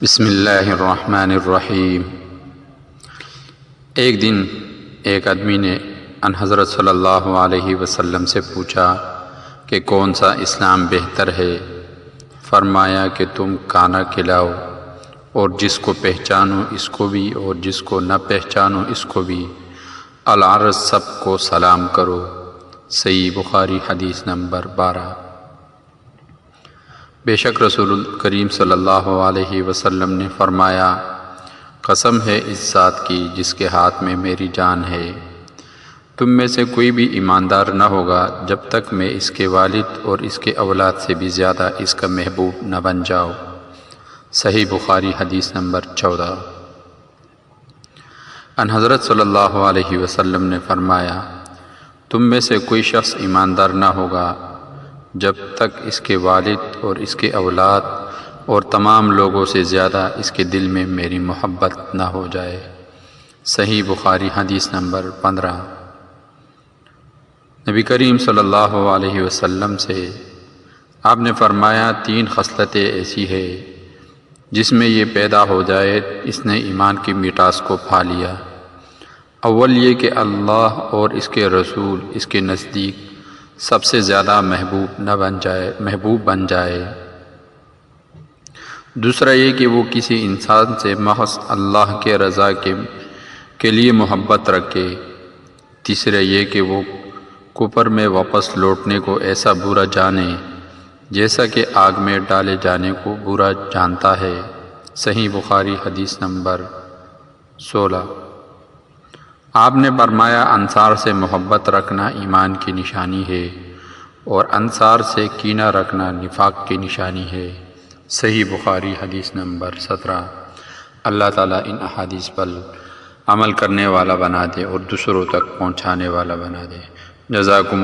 بسم اللہ الرحمن الرحیم۔ ایک دن ایک آدمی نے ان حضرت صلی اللہ علیہ وسلم سے پوچھا کہ کون سا اسلام بہتر ہے؟ فرمایا کہ تم کھانا کھلاؤ اور جس کو پہچانو اس کو بھی اور جس کو نہ پہچانو اس کو بھی، العرض سب کو سلام کرو۔ صحیح بخاری حدیث نمبر 12۔ بے شک رسول کریم صلی اللہ علیہ وسلم نے فرمایا، قسم ہے اس ذات کی جس کے ہاتھ میں میری جان ہے، تم میں سے کوئی بھی ایماندار نہ ہوگا جب تک میں اس کے والد اور اس کے اولاد سے بھی زیادہ اس کا محبوب نہ بن جاؤ۔ صحیح بخاری حدیث نمبر 14۔ ان حضرت صلی اللہ علیہ وسلم نے فرمایا، تم میں سے کوئی شخص ایماندار نہ ہوگا جب تک اس کے والد اور اس کے اولاد اور تمام لوگوں سے زیادہ اس کے دل میں میری محبت نہ ہو جائے۔ صحیح بخاری حدیث نمبر 15۔ نبی کریم صلی اللہ علیہ وسلم سے آپ نے فرمایا، 3 خصلتیں ایسی ہے جس میں یہ پیدا ہو جائے اس نے ایمان کی مٹاس کو پا لیا۔ اول یہ کہ اللہ اور اس کے رسول اس کے نزدیک سب سے زیادہ محبوب بن جائے۔ دوسرا یہ کہ وہ کسی انسان سے محض اللہ کے رضا کے لیے محبت رکھے۔ تیسرا یہ کہ وہ کفر میں واپس لوٹنے کو ایسا برا جانے جیسا کہ آگ میں ڈالے جانے کو برا جانتا ہے۔ صحیح بخاری حدیث نمبر 16۔ آپ نے فرمایا، انصار سے محبت رکھنا ایمان کی نشانی ہے اور انصار سے کینہ رکھنا نفاق کی نشانی ہے۔ صحیح بخاری حدیث نمبر 17۔ اللہ تعالیٰ ان احادیث پر عمل کرنے والا بنا دے اور دوسروں تک پہنچانے والا بنا دے۔ جزاکم